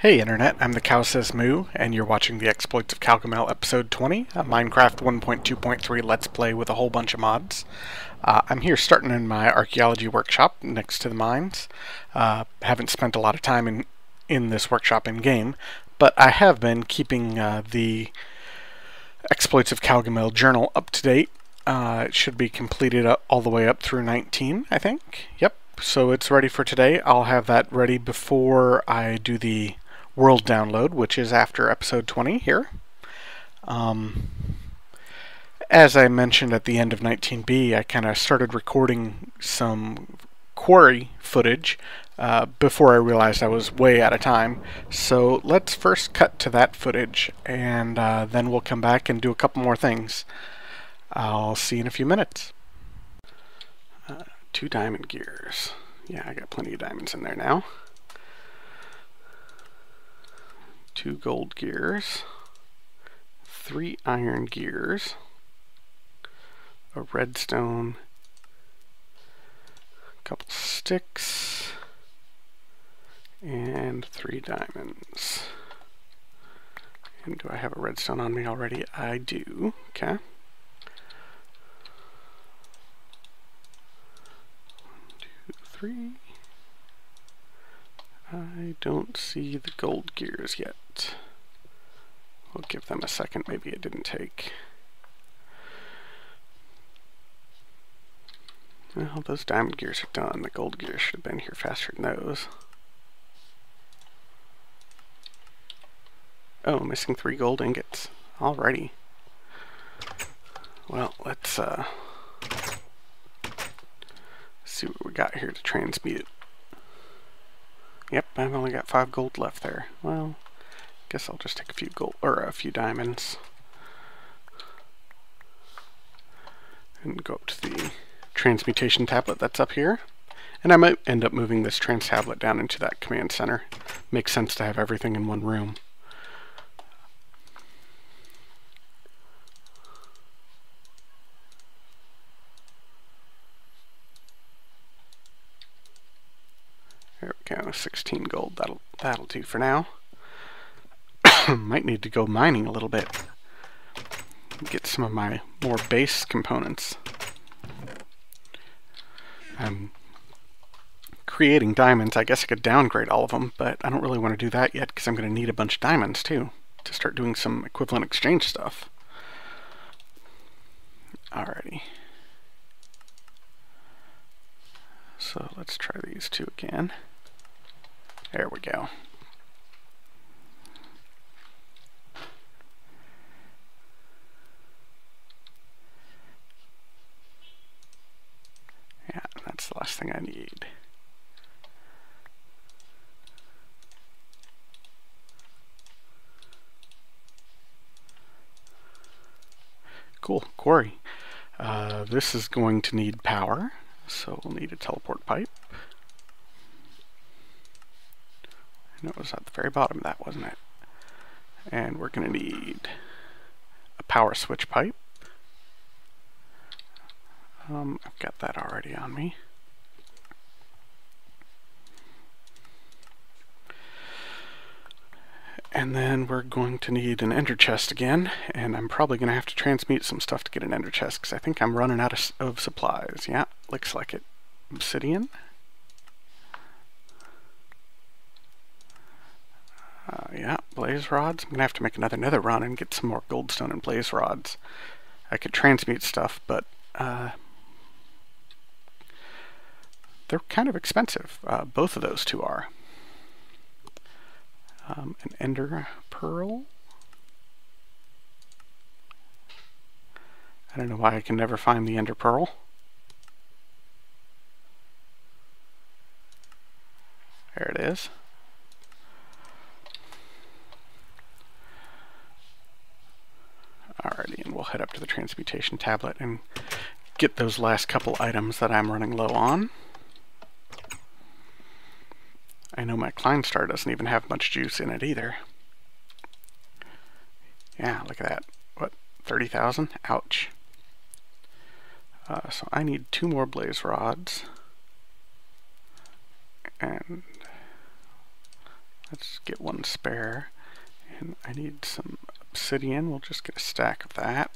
Hey Internet, I'm the Cow Says Moo, and you're watching the Exploits of Cowgamel Episode 20, a Minecraft 1.2.3 Let's Play with a whole bunch of mods. I'm here starting in my archaeology workshop next to the mines. Haven't spent a lot of time in this workshop in-game, but I have been keeping the Exploits of Cowgamel journal up to date. It should be completed all the way up through 19, I think. Yep, so it's ready for today. I'll have that ready before I do the world download, which is after episode 20 here. As I mentioned at the end of 19B, I kind of started recording some quarry footage before I realized I was way out of time. So let's first cut to that footage, and then we'll come back and do a couple more things. I'll see you in a few minutes. 2 diamond gears. Yeah, I got plenty of diamonds in there now. 2 gold gears, 3 iron gears, a redstone, a couple sticks, and 3 diamonds. And do I have a redstone on me already? I do. Okay. 1, 2, 3. I don't see the gold gears yet. We'll give them a second. Maybe it didn't take. Well, those diamond gears are done. The gold gears should have been here faster than those. Oh, missing 3 gold ingots. Alrighty. Well, let's see what we got here to transmute. Yep, I've only got 5 gold left there. Well, guess I'll just take a few gold or a few diamonds and go up to the transmutation tablet that's up here. And I might end up moving this trans tablet down into that command center. Makes sense to have everything in one room. There we go, 16 gold. That'll do for now. Might need to go mining a little bit. Get some of my more base components. I'm creating diamonds. I guess I could downgrade all of them, but I don't really want to do that yet because I'm going to need a bunch of diamonds too to start doing some equivalent exchange stuff. Alrighty. So let's try these 2 again. There we go. Yeah, that's the last thing I need. Cool, quarry. This is going to need power, so we'll need a teleport pipe. And it was at the very bottom of that, wasn't it? And we're going to need a power switch pipe. I've got that already on me. And then we're going to need an ender chest again, and I'm probably going to have to transmute some stuff to get an ender chest, because I think I'm running out of supplies. Yeah, looks like it. Obsidian. Yeah, blaze rods. I'm going to have to make another nether run and get some more goldstone and blaze rods. I could transmute stuff, but they're kind of expensive. Both of those 2 are. An ender pearl. I don't know why I can never find the ender pearl. There it is. Alrighty, and we'll head up to the transmutation tablet and get those last couple items that I'm running low on. I know my Kleinstar doesn't even have much juice in it either. Yeah, look at that. What, 30,000? Ouch. So I need 2 more blaze rods. And Let's get one spare. And I need some obsidian. We'll just get a stack of that.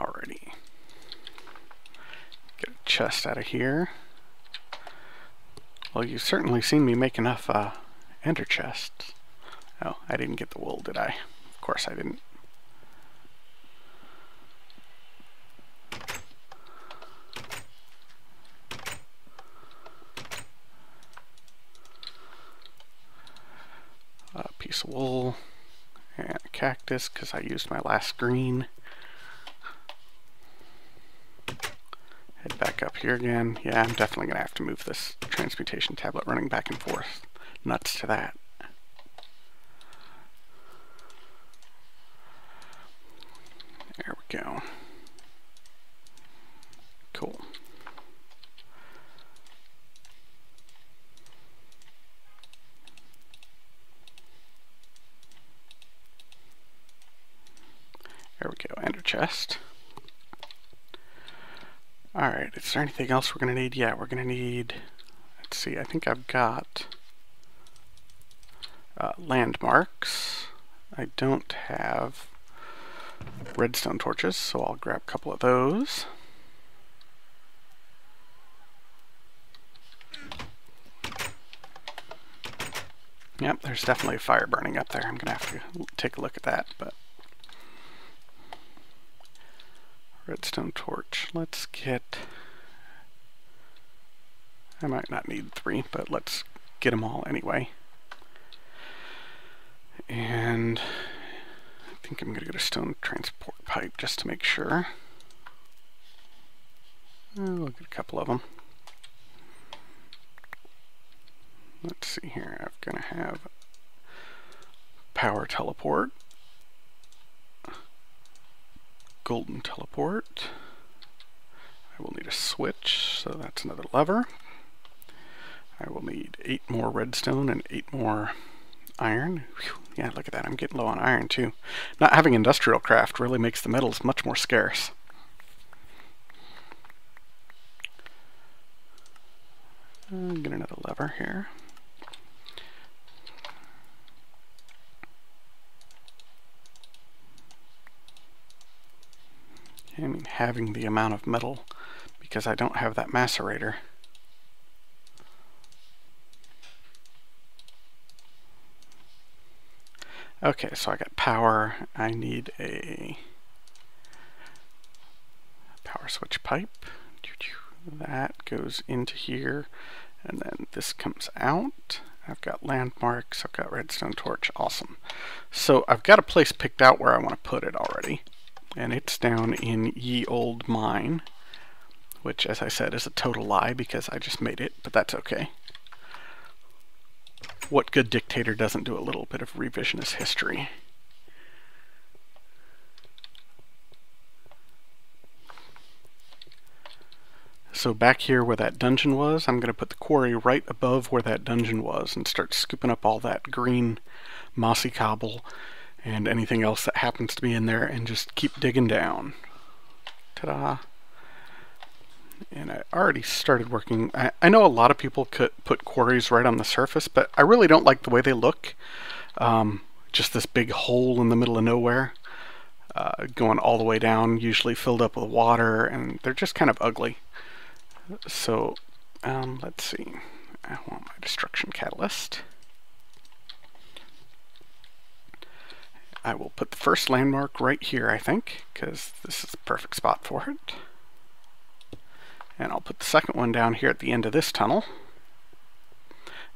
Alrighty. Get a chest out of here. Well, you've certainly seen me make enough ender chests. Oh, I didn't get the wool, did I? Of course I didn't. A piece of wool and a cactus because I used my last green. Head back up here again. Yeah, I'm definitely going to have to move this transmutation tablet running back and forth. Nuts to that. There we go. Cool. There we go, ender chest. Alright, is there anything else we're going to need? Yeah, we're going to need, let's see, I think I've got landmarks. I don't have redstone torches, so I'll grab a couple of those. Yep, there's definitely a fire burning up there. I'm going to have to take a look at that, but redstone torch. Let's get, I might not need 3, but let's get them all anyway. And I think I'm going to get a stone transport pipe just to make sure. We'll get a couple of them. Let's see here, I'm going to have power teleport. Golden teleport. I will need a switch, so that's another lever. I will need 8 more redstone and 8 more iron. Whew. Yeah, look at that, I'm getting low on iron too. Not having industrial craft really makes the metals much more scarce. Get another lever here. I mean, having the amount of metal because I don't have that macerator. Okay, so I got power. I need a power switch pipe. That goes into here, and then this comes out. I've got landmarks, I've got redstone torch, awesome. So I've got a place picked out where I want to put it already. And it's down in Ye Old Mine, which, as I said, is a total lie because I just made it, but that's okay. What good dictator doesn't do a little bit of revisionist history? So back here where that dungeon was, I'm going to put the quarry right above where that dungeon was and start scooping up all that green mossy cobble and anything else that happens to be in there and just keep digging down. Ta-da! And I already started working. I know a lot of people could put quarries right on the surface, but I really don't like the way they look. Just this big hole in the middle of nowhere, going all the way down, usually filled up with water, and they're just kind of ugly. So, let's see. I want my destruction catalyst. I will put the first landmark right here, I think, because this is the perfect spot for it. And I'll put the second one down here at the end of this tunnel.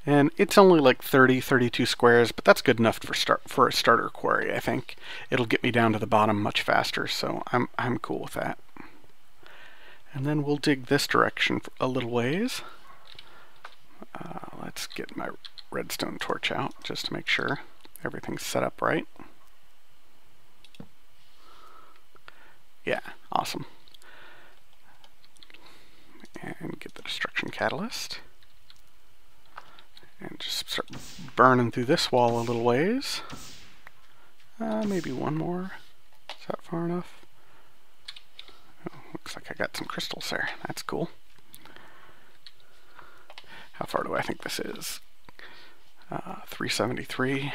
And it's only like 32 squares, but that's good enough for a starter quarry, I think. It'll get me down to the bottom much faster, so I'm cool with that. And then we'll dig this direction for a little ways. Let's get my redstone torch out just to make sure everything's set up right. Yeah, awesome. And get the destruction catalyst. And just start burning through this wall a little ways. Maybe one more. Is that far enough? Oh, looks like I got some crystals there. That's cool. How far do I think this is? 373.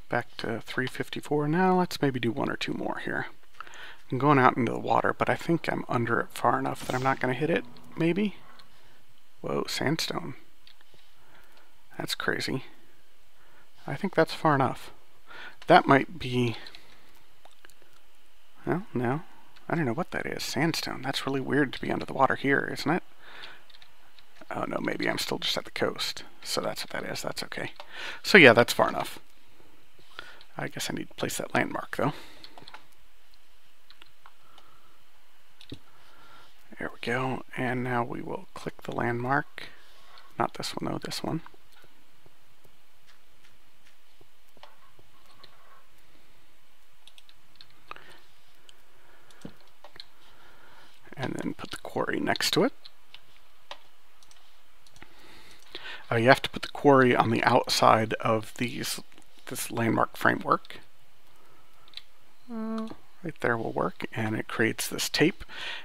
Back to 354. Now let's maybe do one or two more here. I'm going out into the water, but I think I'm under it far enough that I'm not going to hit it, maybe? Whoa, sandstone. That's crazy. I think that's far enough. That might be... Well, no. I don't know what that is. Sandstone. That's really weird to be under the water here, isn't it? Oh no, maybe I'm still just at the coast. So that's what that is. That's okay. So yeah, that's far enough. I guess I need to place that landmark, though. There we go. And now we will click the landmark. Not this one, though, this one. And then put the quarry next to it. You have to put the quarry on the outside of this landmark framework. Right there will work, and it creates this tape.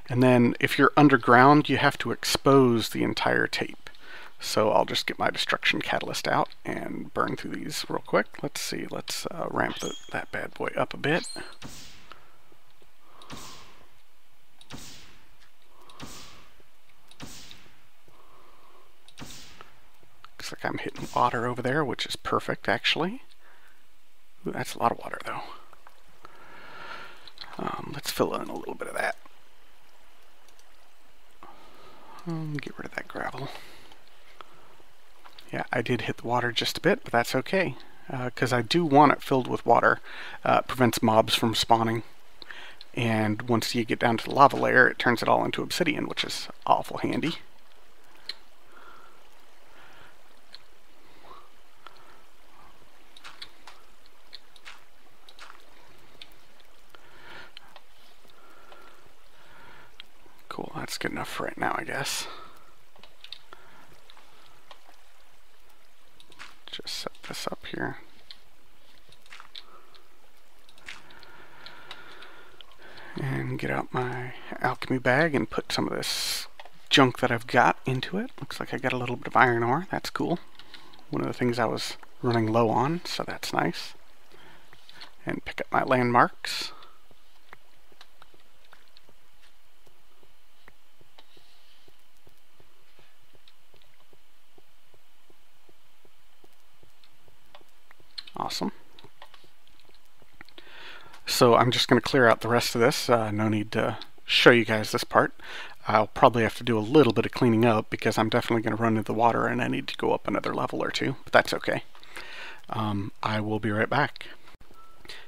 And then if you're underground, you have to expose the entire tape. So I'll just get my destruction catalyst out and burn through these real quick. Let's see, let's ramp that bad boy up a bit. Looks like I'm hitting water over there, which is perfect, actually. Ooh, that's a lot of water, though. Let's fill in a little bit of that. Get rid of that gravel. Yeah, I did hit the water just a bit, but that's okay. Because I do want it filled with water. It prevents mobs from spawning. And once you get down to the lava layer, it turns it all into obsidian, which is awful handy. Cool, that's good enough for right now, I guess. Just set this up here. And get out my alchemy bag and put some of this junk that I've got into it. Looks like I got a little bit of iron ore. That's cool. One of the things I was running low on, so that's nice. And pick up my landmarks. Awesome. So I'm just going to clear out the rest of this. No need to show you guys this part. I'll probably have to do a little bit of cleaning up because I'm definitely going to run into the water and I need to go up another level or two, but that's okay. I will be right back.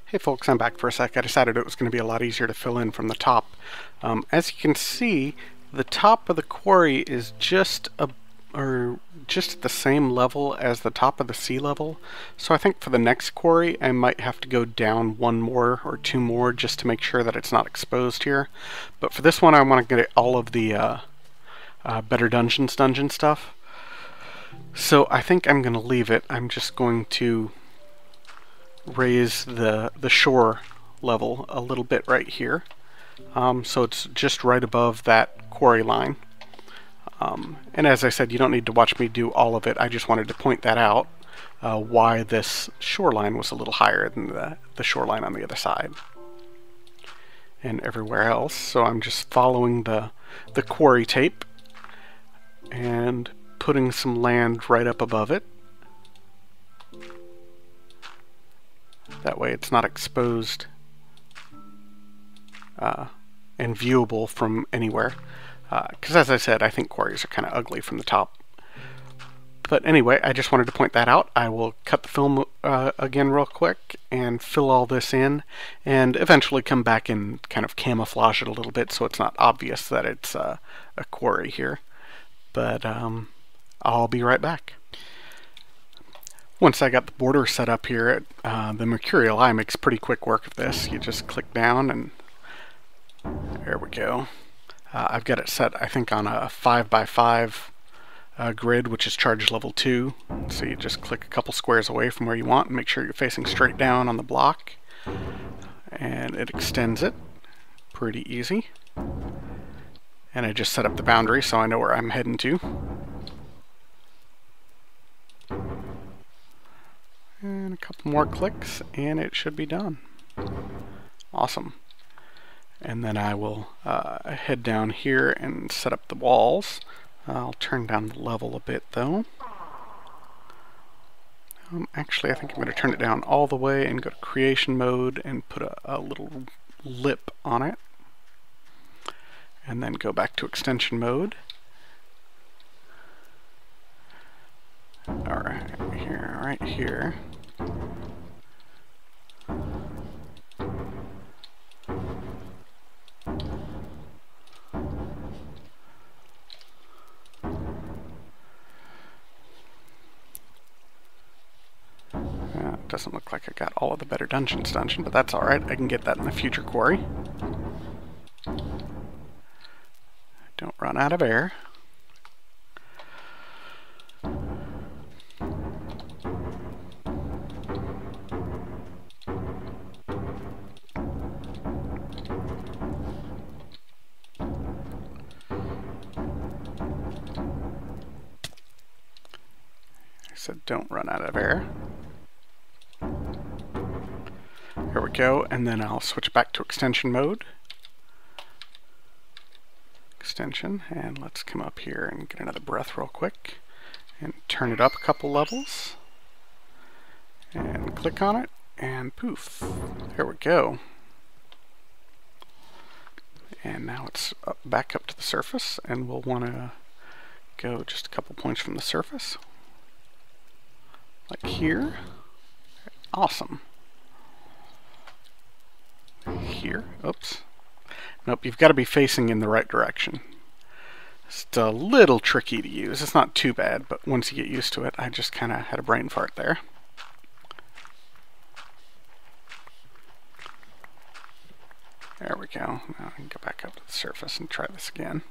Hey folks, I'm back for a sec. I decided it was going to be a lot easier to fill in from the top. As you can see, the top of the quarry is just at the same level as the top of the sea level. So I think for the next quarry I might have to go down one more or two more just to make sure that it's not exposed here. But for this one I want to get all of the Better Dungeons dungeon stuff. So I think I'm going to leave it. I'm just going to raise the shore level a little bit right here. So it's just right above that quarry line. And as I said, you don't need to watch me do all of it. I just wanted to point that out, why this shoreline was a little higher than the shoreline on the other side and everywhere else. So I'm just following the quarry tape and putting some land right up above it. That way it's not exposed and viewable from anywhere. Because as I said, I think quarries are kind of ugly from the top. But anyway, I just wanted to point that out. I will cut the film again real quick and fill all this in and eventually come back and kind of camouflage it a little bit so it's not obvious that it's a quarry here. But I'll be right back. Once I got the border set up here, the Mercurial Eye makes pretty quick work of this. You just click down and there we go. I've got it set, I think, on a 5x5 grid, which is charge level 2. So you just click a couple squares away from where you want and make sure you're facing straight down on the block. And it extends it. Pretty easy. And I just set up the boundary so I know where I'm heading to. And a couple more clicks and it should be done. Awesome. And then I will head down here and set up the walls. I'll turn down the level a bit though. Actually, I think I'm going to turn it down all the way and go to creation mode and put a little lip on it. And then go back to extension mode. Alright, here, right here. Doesn't look like I got all of the better dungeons done, but that's alright. I can get that in the future quarry. Don't run out of air. I said don't run out of air. Here we go, and then I'll switch back to extension mode. Extension, and let's come up here and get another breath real quick and turn it up a couple levels and click on it and poof, there we go. And now it's back up to the surface, and we'll want to go just a couple points from the surface like here. Awesome. Here, oops. Nope, you've got to be facing in the right direction. It's a little tricky to use. It's not too bad, but once you get used to it, I just kind of had a brain fart there. There we go. Now I can go back up to the surface and try this again.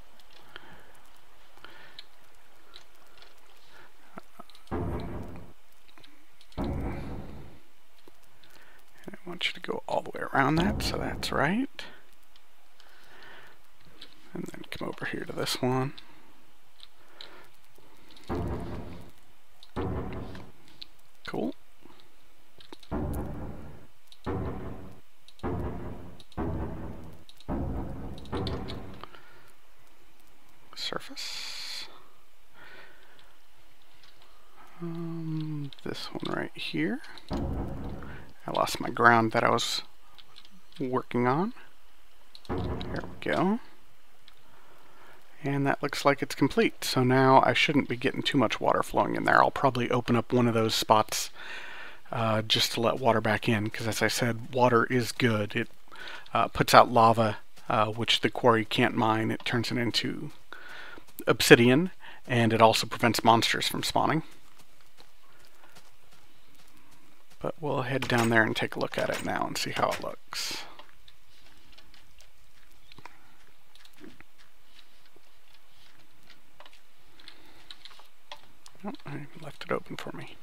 And I want you to go all the way around that, so that's right. And then come over here to this one. Cool. Surface. This one right here. I lost my ground that I was working on. There we go. And that looks like it's complete. So now I shouldn't be getting too much water flowing in there. I'll probably open up one of those spots just to let water back in, because as I said, water is good. It puts out lava, which the quarry can't mine. It turns it into obsidian, and it also prevents monsters from spawning. But we'll head down there and take a look at it now and see how it looks. Oh, I left it open for me.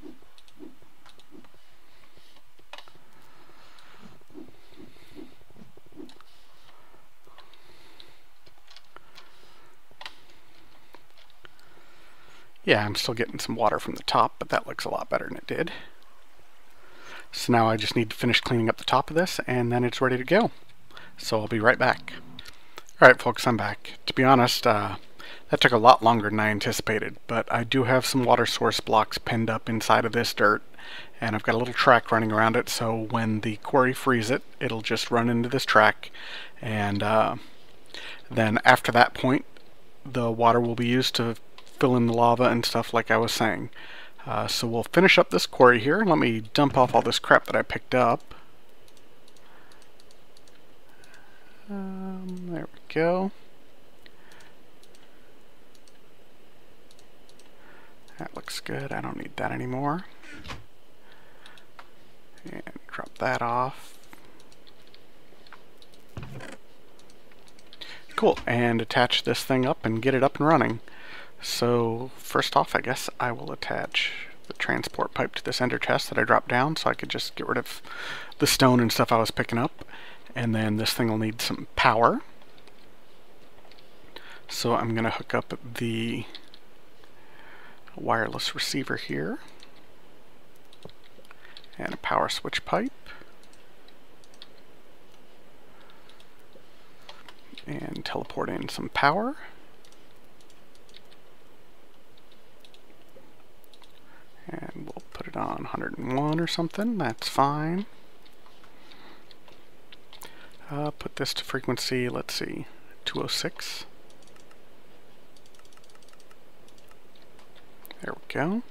Yeah, I'm still getting some water from the top, but that looks a lot better than it did. So now I just need to finish cleaning up the top of this, and then it's ready to go. So I'll be right back. Alright folks, I'm back. To be honest, that took a lot longer than I anticipated, but I do have some water source blocks pinned up inside of this dirt, and I've got a little track running around it, so when the quarry frees it, it'll just run into this track, and then after that point, the water will be used to fill in the lava and stuff like I was saying. So we'll finish up this quarry here. Let me dump off all this crap that I picked up. There we go. That looks good. I don't need that anymore. And drop that off. Cool. And attach this thing up and get it up and running. So first off, I guess I will attach the transport pipe to this ender chest that I dropped down so I could just get rid of the stone and stuff I was picking up. And then this thing will need some power. So I'm going to hook up the wireless receiver here and a power switch pipe, and teleport in some power. And we'll put it on 101 or something, that's fine. Put this to frequency, let's see, 206. There we go.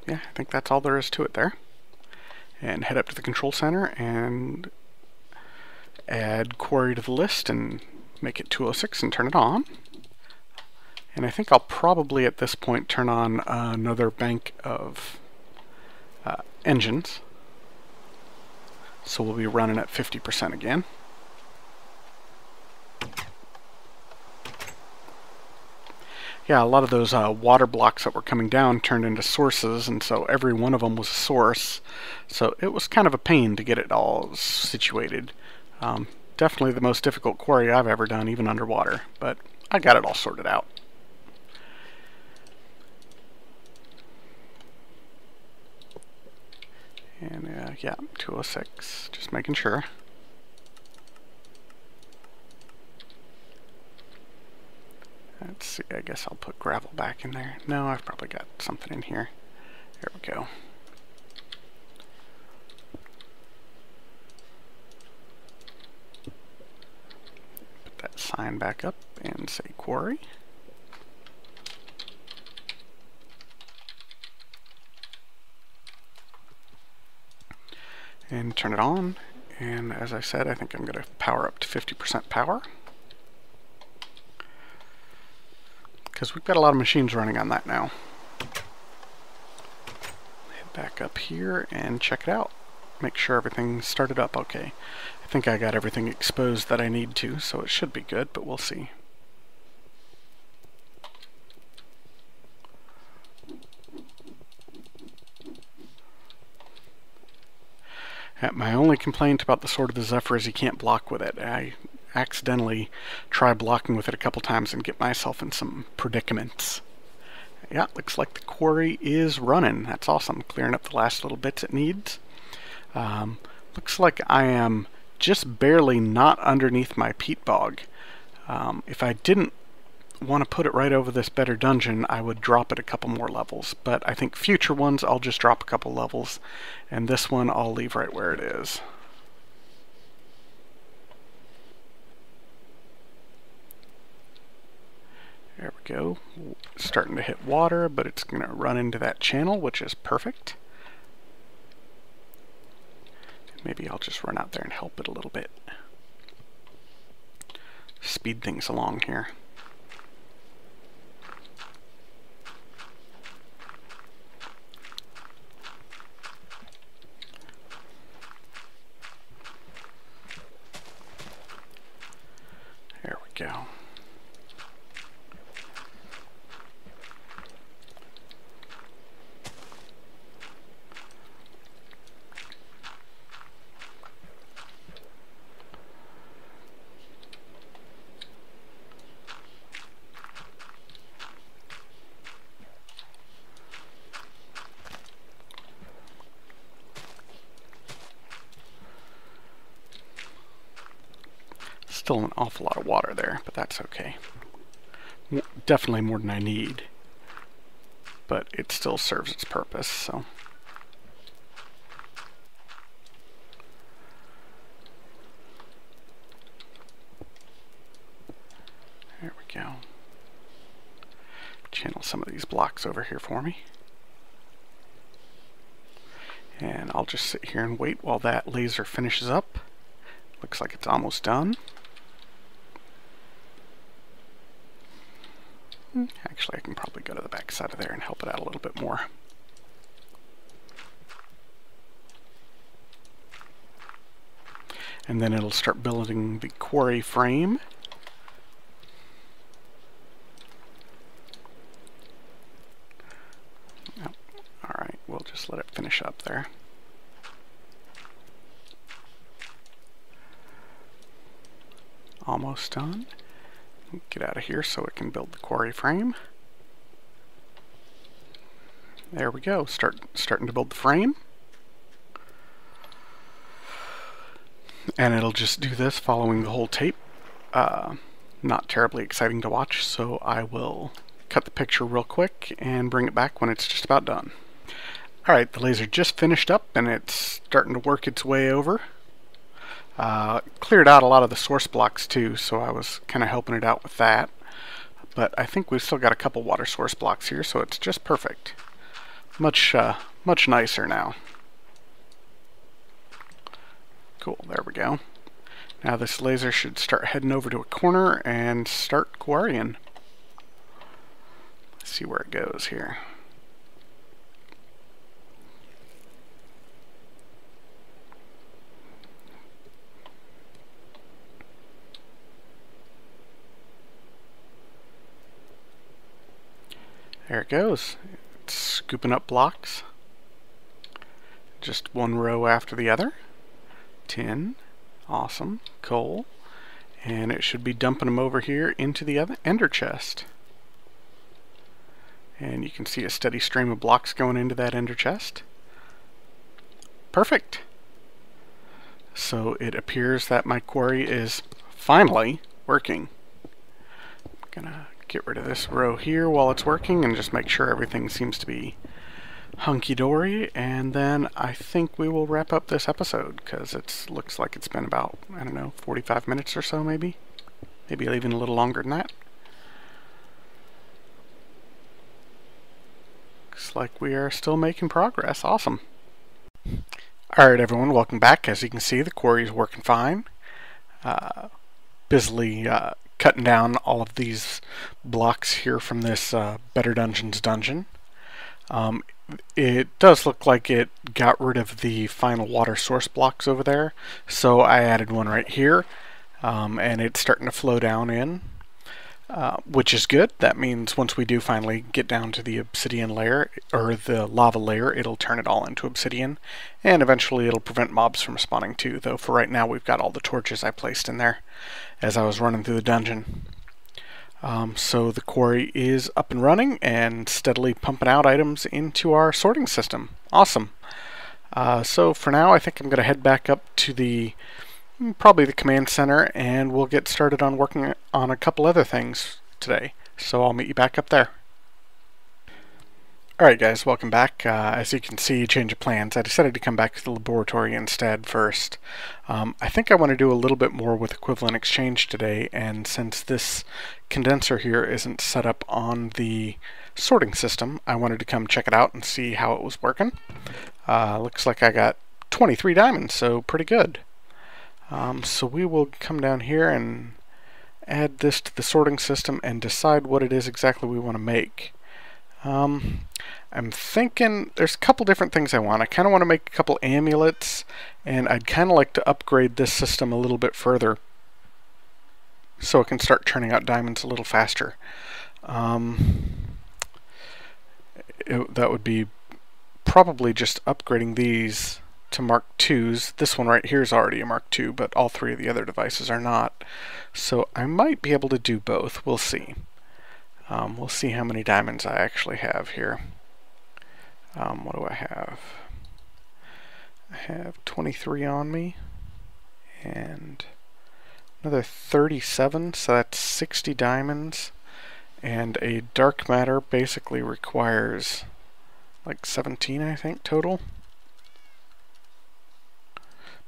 Yeah, I think that's all there is to it there. And head up to the control center and add quarry to the list and make it 206 and turn it on. And I think I'll probably at this point turn on another bank of engines. So we'll be running at 50% again. Yeah, a lot of those water blocks that were coming down turned into sources, and so every one of them was a source. So it was kind of a pain to get it all situated. Definitely the most difficult quarry I've ever done, even underwater, but I got it all sorted out. And yeah, 206, just making sure. Let's see, I guess I'll put gravel back in there. No, I've probably got something in here. There we go. Put that sign back up and say quarry. And turn it on. And as I said, I think I'm going to power up to 50% power, because we've got a lot of machines running on that now. Head back up here and check it out. Make sure everything's started up okay. I think I got everything exposed that I need to, so it should be good, but we'll see. My only complaint about the Sword of the Zephyr is you can't block with it. I accidentally try blocking with it a couple times and get myself in some predicaments. Yeah, looks like the quarry is running. That's awesome. Clearing up the last little bits it needs. Looks like I am just barely not underneath my peat bog. If I didn't want to put it right over this better dungeon, I would drop it a couple more levels. But I think future ones I'll just drop a couple levels, and this one I'll leave right where it is. There we go. It's starting to hit water, but it's going to run into that channel, which is perfect. Maybe I'll just run out there and help it a little bit. Speed things along here. There we go. Still an awful lot of water there, but that's okay. Definitely more than I need, but it still serves its purpose, so. There we go. Channel some of these blocks over here for me. And I'll just sit here and wait while that laser finishes up. Looks like it's almost done. Actually, I can probably go to the back side of there and help it out a little bit more. And then it'll start building the quarry frame. Oh, alright, we'll just let it finish up there. almost done. Get out of here so it can build the quarry frame. There we go, starting to build the frame. And it'll just do this following the whole tape. Not terribly exciting to watch, so I will cut the picture real quick and bring it back when it's just about done. Alright, the laser just finished up and it's starting to work its way over. Cleared out a lot of the source blocks too, so I was kind of helping it out with that. But I think we've still got a couple water source blocks here, so it's just perfect. Much nicer now. Cool, there we go. Now this laser should start heading over to a corner and start quarrying. Let's see where it goes here. There it goes. It's scooping up blocks. Just one row after the other. Tin. Awesome. Coal. And it should be dumping them over here into the other ender chest. And you can see a steady stream of blocks going into that ender chest. Perfect. So it appears that my quarry is finally working. I'm gonna get rid of this row here while it's working and just make sure everything seems to be hunky-dory, and then I think we will wrap up this episode because it looks like it's been about, I don't know, 45 minutes or so maybe even a little longer than that. Looks like we are still making progress. Awesome. Alright everyone, welcome back. As you can see, the quarry is working fine. Busily cutting down all of these blocks here from this Better Dungeons dungeon. It does look like it got rid of the final water source blocks over there, so I added one right here, and it's starting to flow down in, which is good. That means once we do finally get down to the obsidian layer, or the lava layer, it'll turn it all into obsidian, and eventually it'll prevent mobs from spawning too, though for right now we've got all the torches I placed in there as I was running through the dungeon. So the quarry is up and running and steadily pumping out items into our sorting system. Awesome. So for now I think I'm going to head back up to probably the command center, and we'll get started on working on a couple other things today. So I'll meet you back up there. Alright guys, welcome back. As you can see, change of plans. I decided to come back to the laboratory instead first. I think I want to do a little bit more with equivalent exchange today, and since this condenser here isn't set up on the sorting system, I wanted to come check it out and see how it was working. Looks like I got 23 diamonds, so pretty good. So we will come down here and add this to the sorting system and decide what it is exactly we want to make. I'm thinking there's a couple different things I want. I kind of want to make a couple amulets, and I'd kind of like to upgrade this system a little bit further so it can start turning out diamonds a little faster. That would be probably just upgrading these to Mark IIs. This one right here is already a Mark II, but all three of the other devices are not. So I might be able to do both. We'll see. We'll see how many diamonds I actually have here. What do I have? I have 23 on me, and another 37, so that's 60 diamonds, and a dark matter basically requires like 17, I think, total,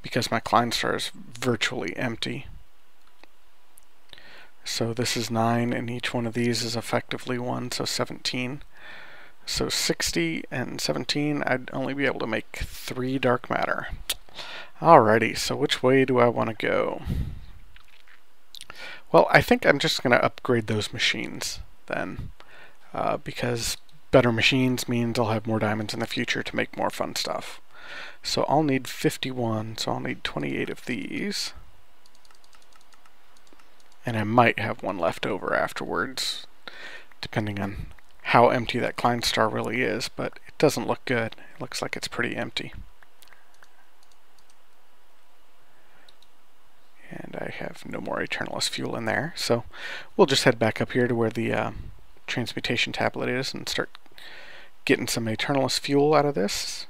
because my Klein star is virtually empty. So this is 9, and each one of these is effectively 1, so 17. So 60 and 17, I'd only be able to make 3 dark matter. Alrighty, so which way do I want to go? Well, I think I'm just going to upgrade those machines then, because better machines means I'll have more diamonds in the future to make more fun stuff. So I'll need 51, so I'll need 28 of these. And I might have one left over afterwards, depending on how empty that Klein star really is, but it doesn't look good. It looks like it's pretty empty. And I have no more Eternalist fuel in there, so we'll just head back up here to where the transmutation tablet is and start getting some Eternalist fuel out of this.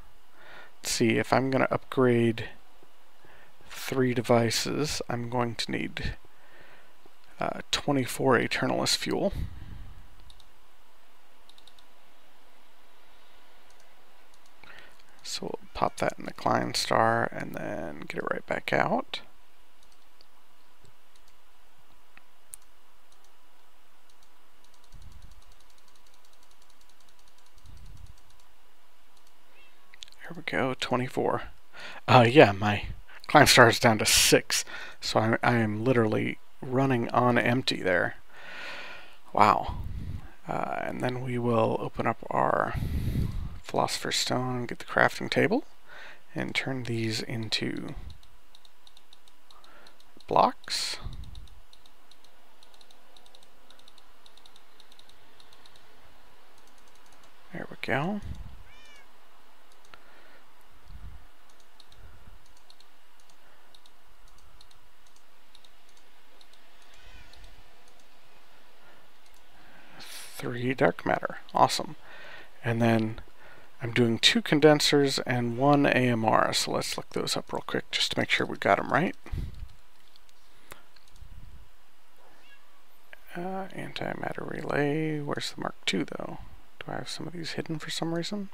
Let's see, if I'm going to upgrade 3 devices, I'm going to need 24 Eternalist fuel. So we'll pop that in the Klein star and then get it right back out. There we go, 24. Yeah, my Klein star is down to 6, so I am literally running on empty there. Wow. And then we will open up our Philosopher's Stone, get the crafting table, and turn these into blocks. There we go. Three dark matter. Awesome. And then I'm doing 2 condensers and 1 AMR, so let's look those up real quick just to make sure we got them right. Antimatter relay. Where's the Mark II though? Do I have some of these hidden for some reason?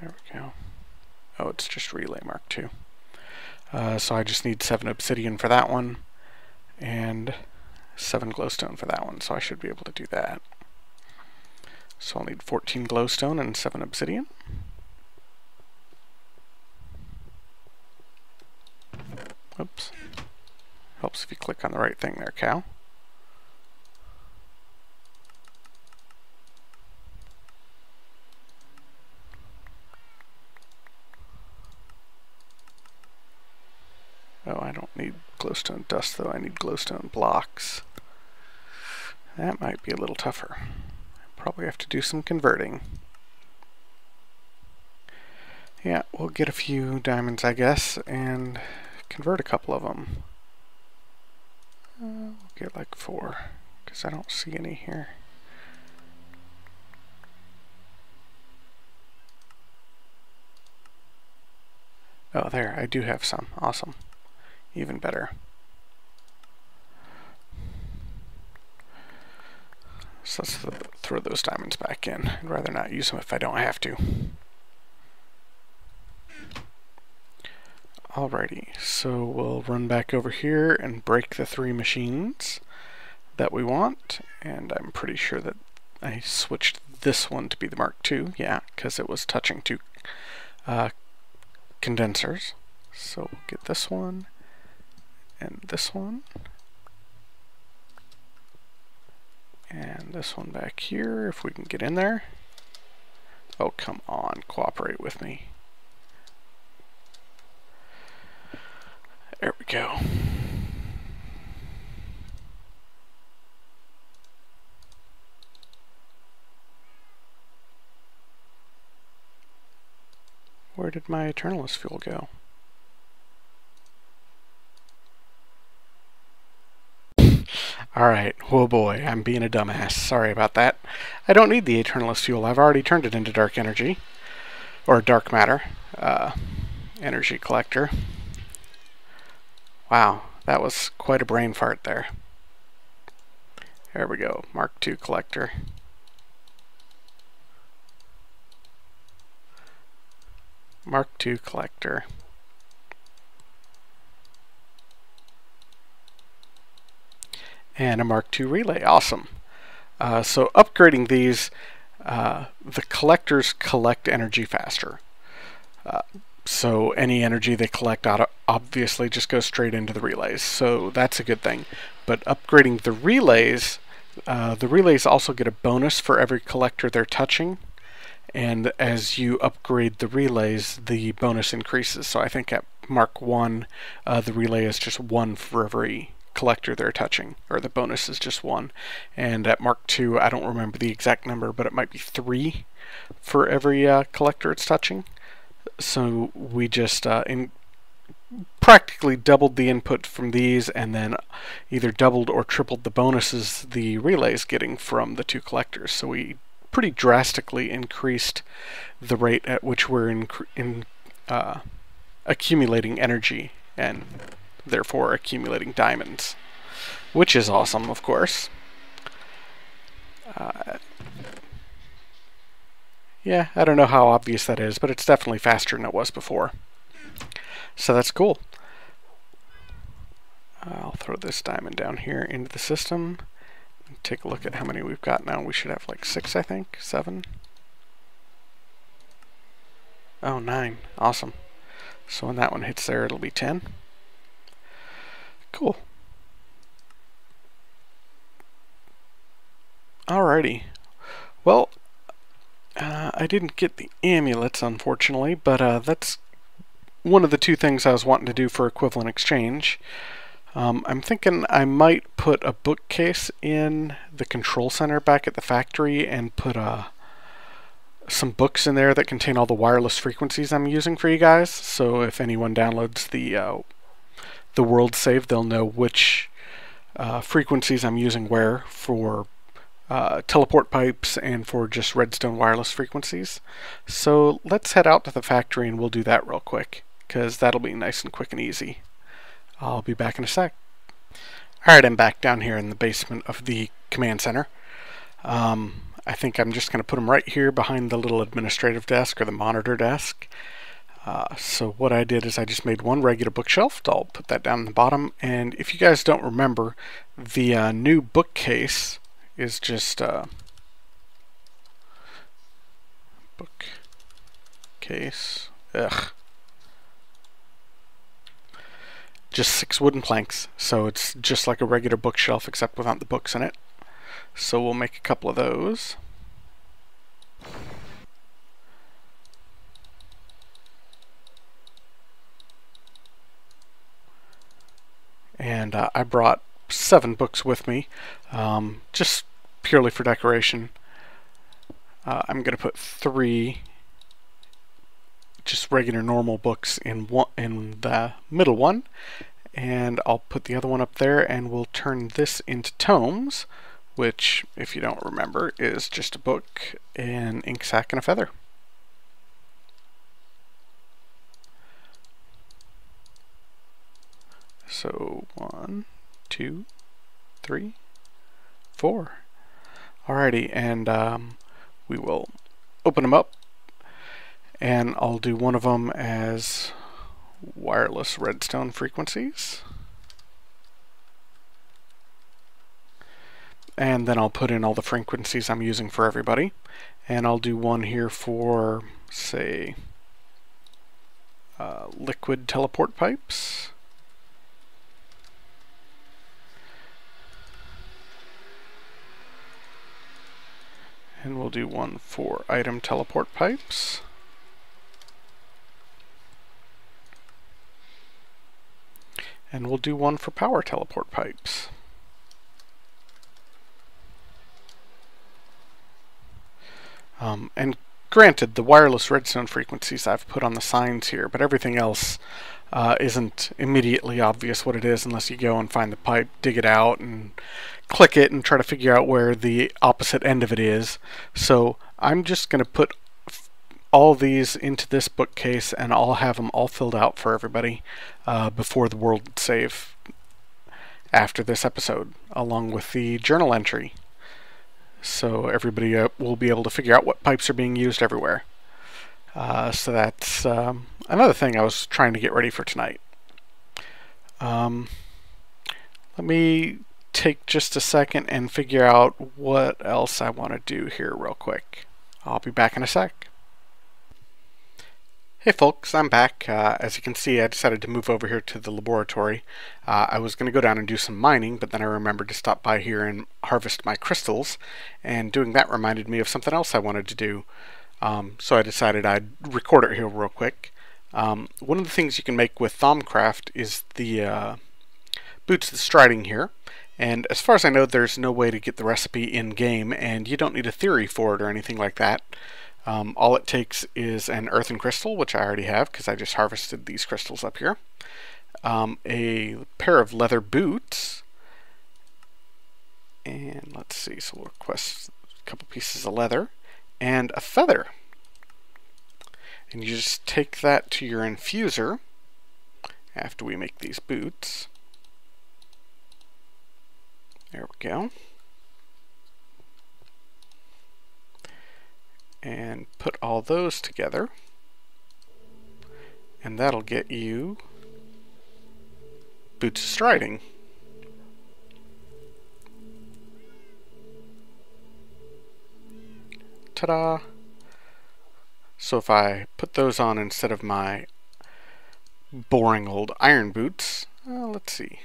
There we go. Oh, it's just relay Mark II. So I just need 7 obsidian for that one, and 7 glowstone for that one, so I should be able to do that. So I'll need 14 glowstone and 7 obsidian. Oops. Helps if you click on the right thing there, Cow. Oh, I don't need glowstone dust though, I need glowstone blocks. That might be a little tougher. Probably have to do some converting. Yeah, we'll get a few diamonds, I guess, and convert a couple of them. We'll get like 4, because I don't see any here. Oh, there, I do have some. Awesome. Even better. So let's throw those diamonds back in. I'd rather not use them if I don't have to. Alrighty, so we'll run back over here and break the 3 machines that we want. And I'm pretty sure that I switched this one to be the Mark II. Yeah, because it was touching 2 condensers. So we'll get this one. And this one. And this one back here, if we can get in there. Oh, come on, cooperate with me. There we go. Where did my Eternalist fuel go? Alright, oh boy, I'm being a dumbass. Sorry about that. I don't need the Eternalist fuel. I've already turned it into dark energy. Or dark matter. Energy collector. Wow, that was quite a brain fart there. There we go, Mark II collector. Mark II collector. And a Mark II relay. Awesome. So upgrading these, the collectors collect energy faster. So any energy they collect obviously just goes straight into the relays. So that's a good thing. But upgrading the relays also get a bonus for every collector they're touching. And as you upgrade the relays, the bonus increases. So I think at Mark I, the relay is just 1 for every collector they're touching, or the bonus is just 1. And at Mark II, I don't remember the exact number, but it might be 3 for every collector it's touching. So we just practically doubled the input from these, and then either doubled or tripled the bonuses the relay's getting from the 2 collectors. So we pretty drastically increased the rate at which we're accumulating energy, and therefore accumulating diamonds, which is awesome, of course. Yeah, I don't know how obvious that is, but it's definitely faster than it was before. So that's cool. I'll throw this diamond down here into the system. Take a look at how many we've got now. We should have like 6, I think. 7. Oh, 9. Awesome. So when that one hits there, it'll be 10. Cool. Alrighty. Well, I didn't get the amulets, unfortunately, but that's one of the 2 things I was wanting to do for equivalent exchange. I'm thinking I might put a bookcase in the control center back at the factory and put some books in there that contain all the wireless frequencies I'm using for you guys. So if anyone downloads the world save, they'll know which frequencies I'm using where for teleport pipes and for just redstone wireless frequencies. So let's head out to the factory and we'll do that real quick, because that'll be nice and quick and easy. I'll be back in a sec. Alright, I'm back down here in the basement of the command center. I think I'm just going to put them right here behind the little administrative desk, or the monitor desk. So what I did is I just made one regular bookshelf. I'll put that down in the bottom. And if you guys don't remember, the new bookcase is just bookcase. Just 6 wooden planks. So it's just like a regular bookshelf except without the books in it. So we'll make a couple of those. And I brought 7 books with me, just purely for decoration. I'm going to put 3 just regular normal books in the middle one, and I'll put the other one up there, and we'll turn this into tomes, which, if you don't remember, is just a book, an ink sac, and a feather. So 1, 2, 3, 4. Alrighty, and we will open them up, and I'll do one of them as wireless redstone frequencies. And then I'll put in all the frequencies I'm using for everybody. And I'll do one here for, say, liquid teleport pipes. And we'll do one for item teleport pipes. And we'll do one for power teleport pipes. And granted, the wireless redstone frequencies I've put on the signs here, but everything else isn't immediately obvious what it is unless you go and find the pipe, dig it out, and click it and try to figure out where the opposite end of it is. So I'm just going to put all these into this bookcase, and I'll have them all filled out for everybody before the world save after this episode, along with the journal entry. So everybody will be able to figure out what pipes are being used everywhere. So that's another thing I was trying to get ready for tonight. Let me take just a second and figure out what else I want to do here real quick. I'll be back in a sec. Hey folks, I'm back. As you can see, I decided to move over here to the laboratory. I was going to go down and do some mining, but then I remembered to stop by here and harvest my crystals, and doing that reminded me of something else I wanted to do. So I decided I'd record it here real quick. One of the things you can make with Thaumcraft is the boots with striding here. And as far as I know, there's no way to get the recipe in-game, and you don't need a theory for it or anything like that. All it takes is an earthen crystal, which I already have because I just harvested these crystals up here. A pair of leather boots. And let's see, so we'll request a couple pieces of leather. And a feather. And you just take that to your infuser after we make these boots. There we go. And put all those together. And that'll get you boots of striding. Ta-da! So if I put those on instead of my boring old iron boots, let's see.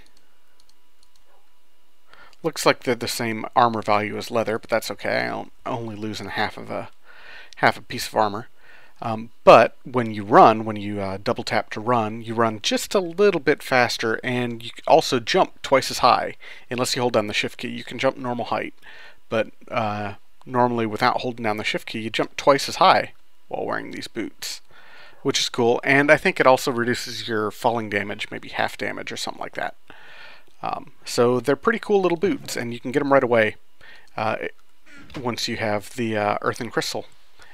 Looks like they're the same armor value as leather, but that's okay. I'm only losing half a piece of armor. But when you run, when you double tap to run, you run just a little bit faster, and you also jump twice as high. Unless you hold down the shift key, you can jump normal height. But normally, without holding down the shift key, you jump twice as high while wearing these boots, which is cool. And I think it also reduces your falling damage, maybe half damage or something like that. So they're pretty cool little boots, and you can get them right away once you have the earthen crystal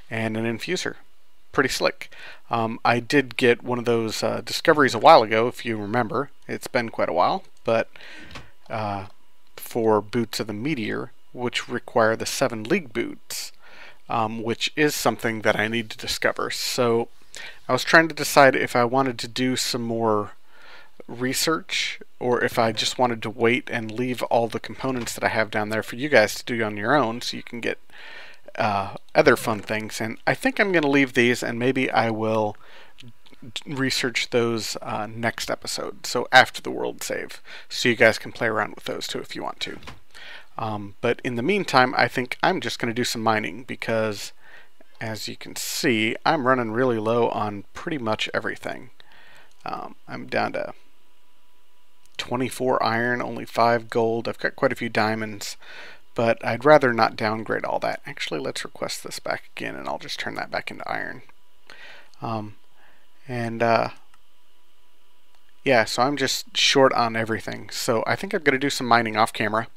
and an infuser. Pretty slick. I did get one of those discoveries a while ago, if you remember. It's been quite a while, but for boots of the meteor, which require the 7 league boots, which is something that I need to discover. So I was trying to decide if I wanted to do some more research or if I just wanted to wait and leave all the components that I have down there for you guys to do on your own so you can get other fun things. And I think I'm going to leave these, and maybe I will research those next episode, so after the world save, so you guys can play around with those too if you want to. But in the meantime, I think I'm just going to do some mining because, as you can see, I'm running really low on pretty much everything. I'm down to 24 iron, only 5 gold. I've got quite a few diamonds, but I'd rather not downgrade all that. Actually, let's request this back again, and I'll just turn that back into iron. Yeah, so I'm just short on everything. So I think I'm going to do some mining off camera,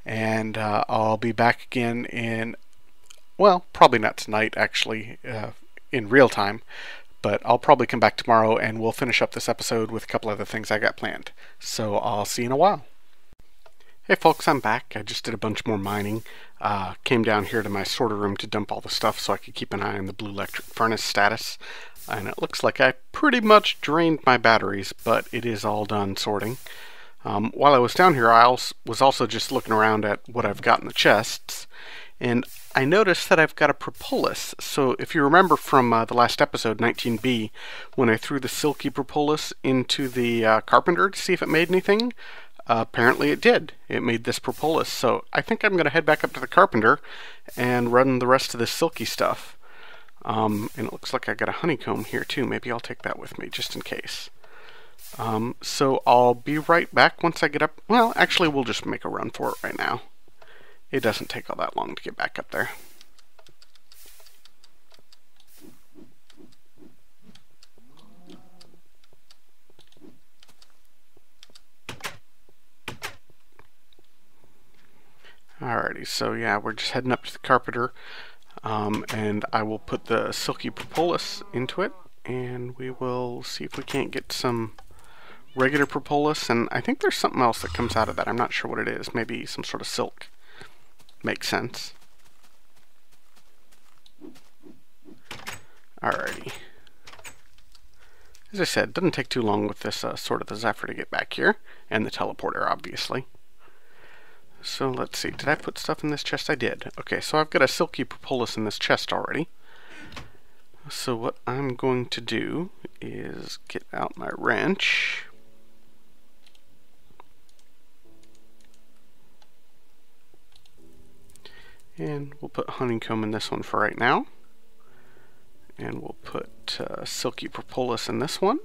and I'll be back again in, well, probably not tonight, actually, in real time. But I'll probably come back tomorrow and we'll finish up this episode with a couple other things I got planned. So I'll see you in a while. Hey folks, I'm back. I just did a bunch more mining. Came down here to my sorter room to dump all the stuff so I could keep an eye on the blue electric furnace status. And it looks like I pretty much drained my batteries, but it is all done sorting. While I was down here, I was also just looking around at what I've got in the chests. And I noticed that I've got a propolis. So if you remember from the last episode, 19B, when I threw the silky propolis into the carpenter to see if it made anything, apparently it did. It made this propolis. So I think I'm going to head back up to the carpenter and run the rest of this silky stuff. And it looks like I got a honeycomb here too. Maybe I'll take that with me just in case. So I'll be right back once I get up. Well, actually, we'll just make a run for it right now. It doesn't take all that long to get back up there. Alrighty, so yeah, we're just heading up to the carpenter, and I will put the silky propolis into it, and we will see if we can't get some regular propolis, and I think there's something else that comes out of that. I'm not sure what it is. Maybe some sort of silk. Makes sense. Alrighty. As I said, it doesn't take too long with this Sword of the Zephyr to get back here, and the teleporter, obviously. So let's see, did I put stuff in this chest? I did. Okay, so I've got a silky propolis in this chest already. So what I'm going to do is get out my wrench. And we'll put honeycomb in this one for right now. And we'll put silky propolis in this one.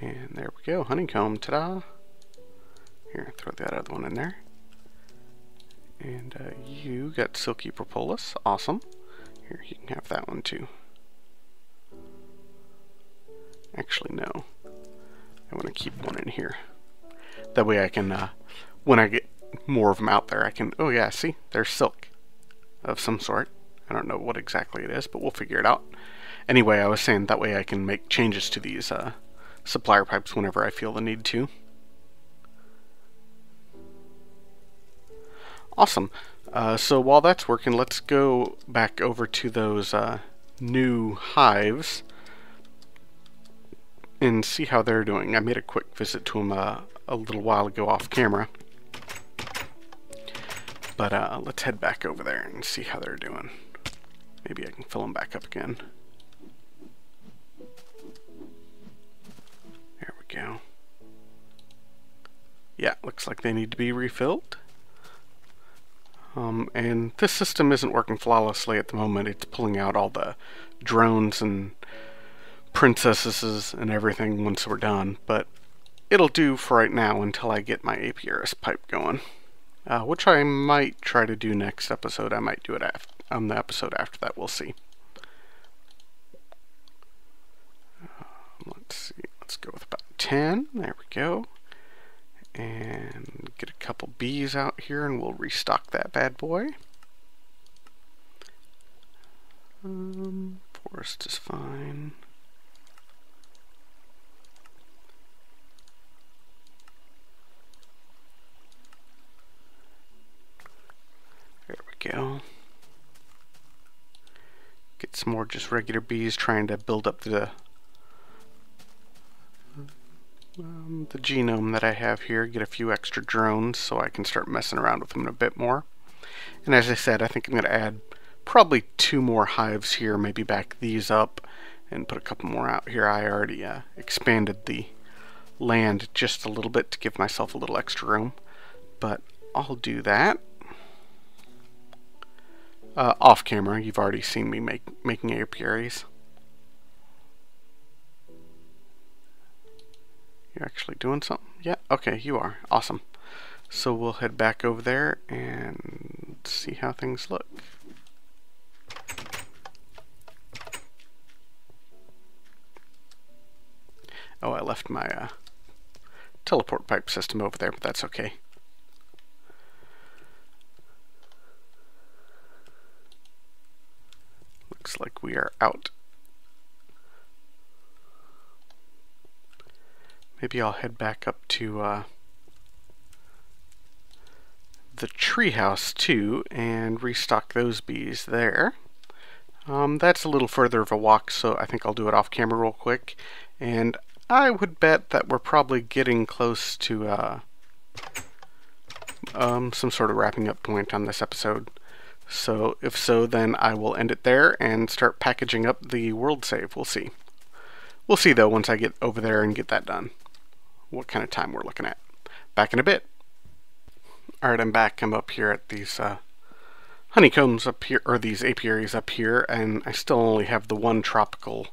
And there we go, honeycomb, ta-da! Here, throw that other one in there. And you got silky propolis, awesome. Here, you can have that one too. Actually, no. I want to keep one in here. That way I can, when I get more of them out there, I can, oh yeah, see, there's silk of some sort. I don't know what exactly it is, but we'll figure it out. Anyway, I was saying that way I can make changes to these supplier pipes whenever I feel the need to. Awesome. So while that's working, let's go back over to those new hives and see how they're doing. I made a quick visit to them a little while ago off camera. But let's head back over there and see how they're doing. Maybe I can fill them back up again. There we go. Yeah, looks like they need to be refilled. And this system isn't working flawlessly at the moment. It's pulling out all the drones and princesses and everything once we're done, but it'll do for right now until I get my apiarist pipe going, which I might try to do next episode. I might do it on the episode after that. We'll see. Let's see. Let's go with about 10. There we go. And get a couple bees out here and we'll restock that bad boy. Forest is fine. There we go. Get some more just regular bees, trying to build up the genome that I have here, get a few extra drones so I can start messing around with them a bit more. And as I said, I think I'm going to add probably 2 more hives here, maybe back these up and put a couple more out here. I already expanded the land just a little bit to give myself a little extra room, but I'll do that. Off camera, you've already seen me making apiaries. You're actually doing something? Yeah, okay, you are. Awesome. So we'll head back over there and see how things look. Oh, I left my teleport pipe system over there, but that's okay. Looks like we are out. Maybe I'll head back up to the treehouse too and restock those bees there. That's a little further of a walk, so I think I'll do it off camera real quick. And I would bet that we're probably getting close to some sort of wrapping up point on this episode. So if so, then I will end it there and start packaging up the world save. We'll see. We'll see though once I get over there and get that done, what kind of time we're looking at. Back in a bit. Alright, I'm back. I'm up here at these honeycombs up here, or these apiaries up here, and I still only have the one tropical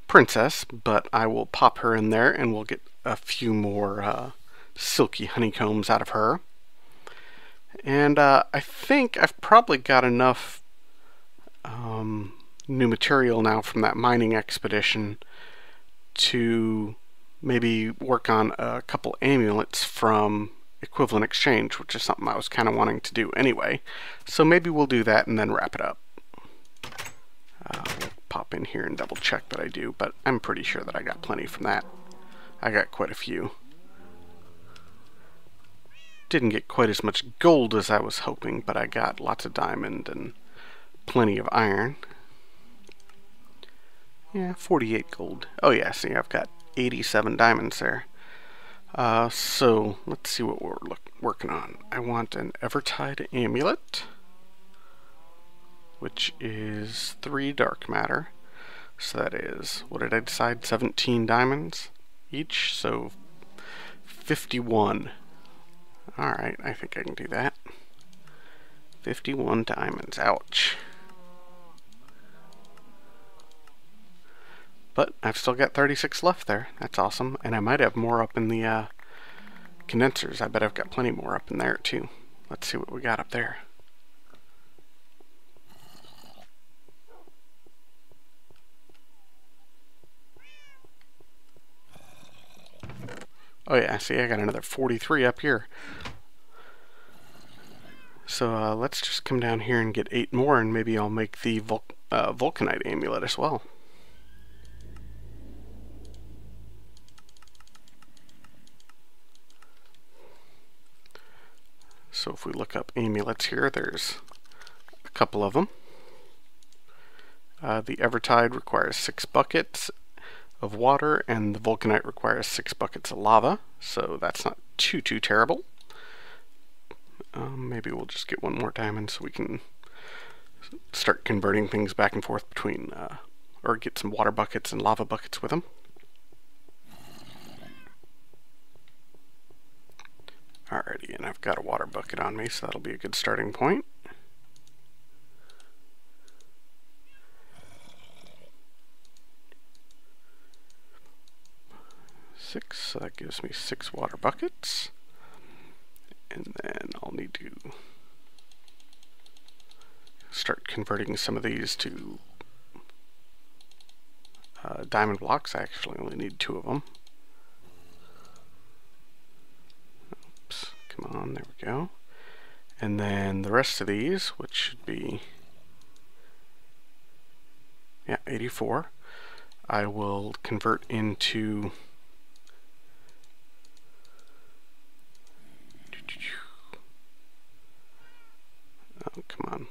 princess, but I will pop her in there and we'll get a few more silky honeycombs out of her. And I think I've probably got enough new material now from that mining expedition to maybe work on a couple amulets from equivalent exchange, which is something I was kind of wanting to do anyway. So maybe we'll do that and then wrap it up. We'll pop in here and double check that I do, but I'm pretty sure that I got plenty from that. I got quite a few. Didn't get quite as much gold as I was hoping, but I got lots of diamond and plenty of iron. Yeah, 48 gold. Oh yeah, see, I've got 87 diamonds there. So let's see what we're working on. I want an evertide amulet, which is 3 dark matter. So that is, what did I decide? 17 diamonds each, so 51. Alright, I think I can do that. 51 diamonds, ouch. But I've still got 36 left there. That's awesome. And I might have more up in the condensers. I bet I've got plenty more up in there too. Let's see what we got up there. Oh yeah, see, I got another 43 up here. So let's just come down here and get 8 more, and maybe I'll make the volcanite amulet as well. So if we look up amulets here, there's a couple of them. The evertide requires 6 buckets of water, and the volcanite requires 6 buckets of lava, so that's not too terrible. Maybe we'll just get one more diamond so we can start converting things back and forth between, or get some water buckets and lava buckets with them. Alrighty, and I've got a water bucket on me, so that'll be a good starting point. So that gives me 6 water buckets, and then I'll need to start converting some of these to diamond blocks. I actually only need 2 of them. Oops, come on, there we go. And then the rest of these, which should be, yeah, 84, I will convert into come on.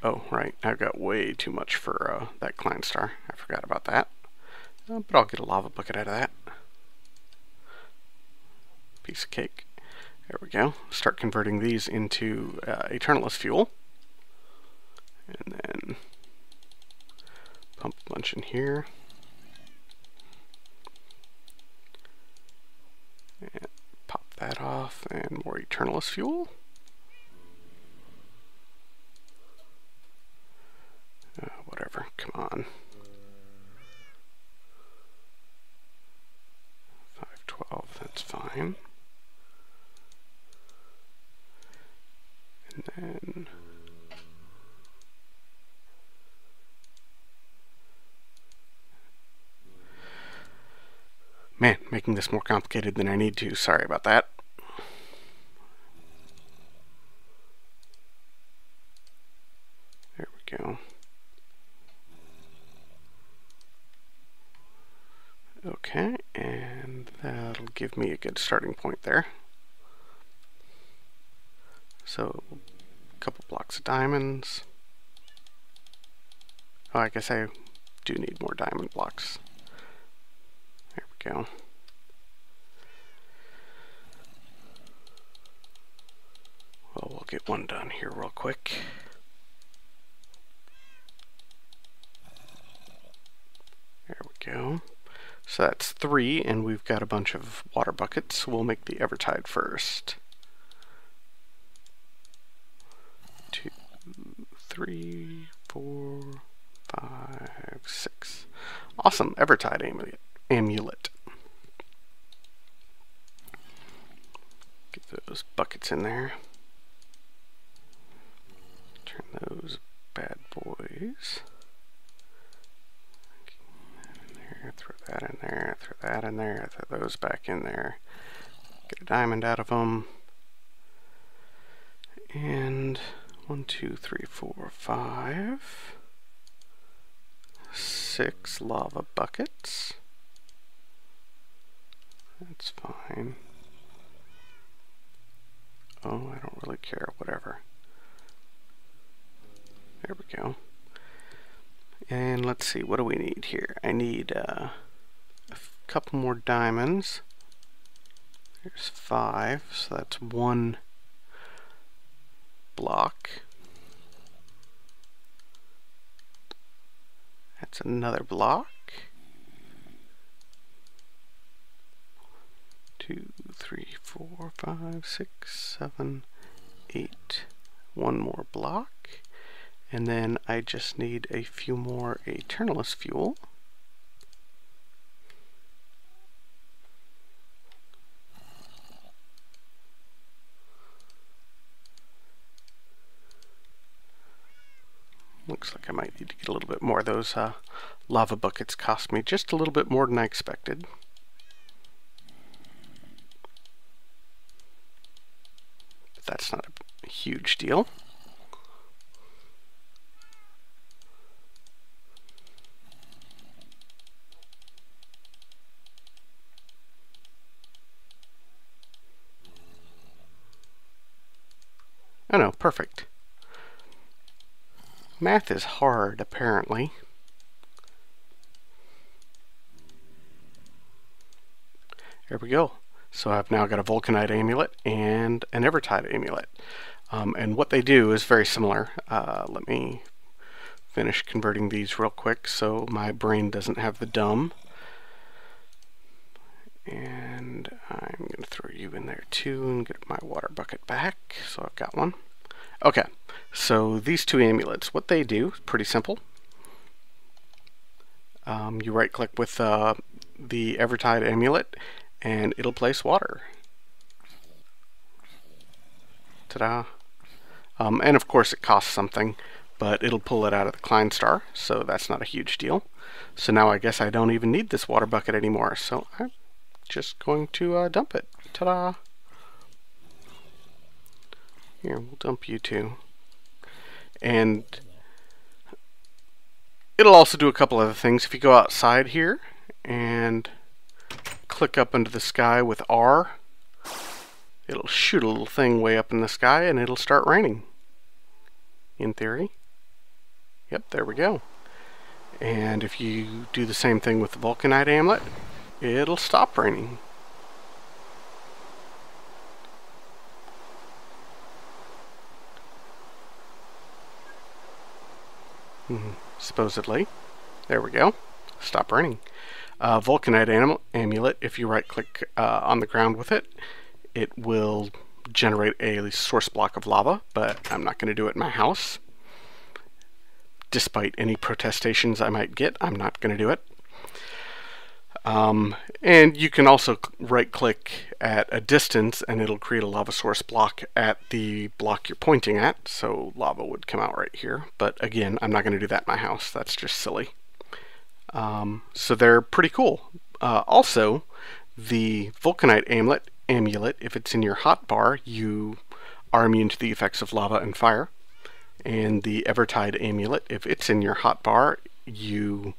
Oh, right. I've got way too much for that Klein star. I forgot about that. But I'll get a lava bucket out of that. Piece of cake. There we go. Start converting these into Eternalist fuel. And then pump a bunch in here. And pop that off, and more Eternalist fuel. Whatever, come on. 512, that's fine. And then man, making this more complicated than I need to. Sorry about that. There we go. Okay, and that'll give me a good starting point there. So, a couple blocks of diamonds. Oh, I guess I do need more diamond blocks. There we go. Well, we'll get one done here real quick. There we go. So that's 3, and we've got a bunch of water buckets. We'll make the evertide first. 2, 3, 4, 5, 6. Awesome, evertide amulet. Get those buckets in there. Turn those bad boys. Throw that in there, throw that in there, throw those back in there. Get a diamond out of them. And 1, 2, 3, 4, 5, 6 lava buckets. That's fine. Oh, I don't really care, whatever. There we go. And let's see, what do we need here? I need a couple more diamonds. There's 5, so that's 1 block. That's another block. 2, 3, 4, 5, 6, 7, 8. 1 more block. And then I just need a few more Eternalis fuel. Looks like I might need to get a little bit more of those lava buckets. Cost me just a little bit more than I expected. But that's not a huge deal. Oh no, perfect. Math is hard, apparently. There we go. So I've now got a volcanite amulet and an evertide amulet. And what they do is very similar. Let me finish converting these real quick so my brain doesn't have the dumb. And I'm going to throw you in there too and get my water bucket back. So I've got one. Okay, so these two amulets, what they do is pretty simple. You right click with the evertide amulet and it'll place water. Ta-da! And of course it costs something, but it'll pull it out of the Klein star, so that's not a huge deal. So now I guess I don't even need this water bucket anymore, so I'm just going to dump it. Ta-da! Here, we'll dump you too. And it'll also do a couple other things. If you go outside here and click up into the sky with R, it'll shoot a little thing way up in the sky and it'll start raining. In theory. Yep, there we go. And if you do the same thing with the volcanite amulet, it'll stop raining. Supposedly. There we go. Stop raining. Volcanite amulet, if you right click on the ground with it, it will generate a source block of lava, but I'm not going to do it in my house. Despite any protestations I might get, I'm not going to do it. And you can also right click at a distance and it'll create a lava source block at the block you're pointing at, so lava would come out right here. But again, I'm not going to do that in my house. That's just silly. So they're pretty cool. Also, the volcanite amulet, if it's in your hotbar, you are immune to the effects of lava and fire. And the evertide amulet, if it's in your hotbar, you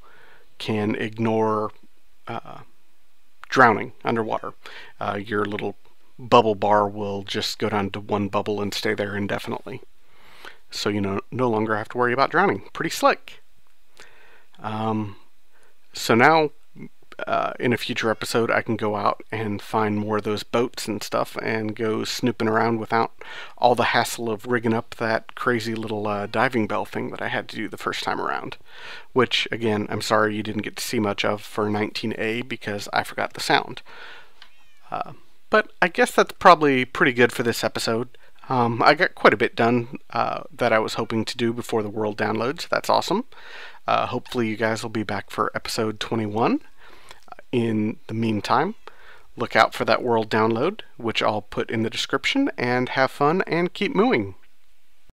can ignore drowning underwater. Your little bubble bar will just go down to one bubble and stay there indefinitely. So you no longer have to worry about drowning. Pretty slick. So now, in a future episode, I can go out and find more of those boats and stuff and go snooping around without all the hassle of rigging up that crazy little diving bell thing that I had to do the first time around. Which, again, I'm sorry you didn't get to see much of for 19A because I forgot the sound. But I guess that's probably pretty good for this episode. I got quite a bit done that I was hoping to do before the world downloads. That's awesome. Hopefully you guys will be back for episode 21. In the meantime, look out for that world download, which I'll put in the description, and have fun and keep mooing.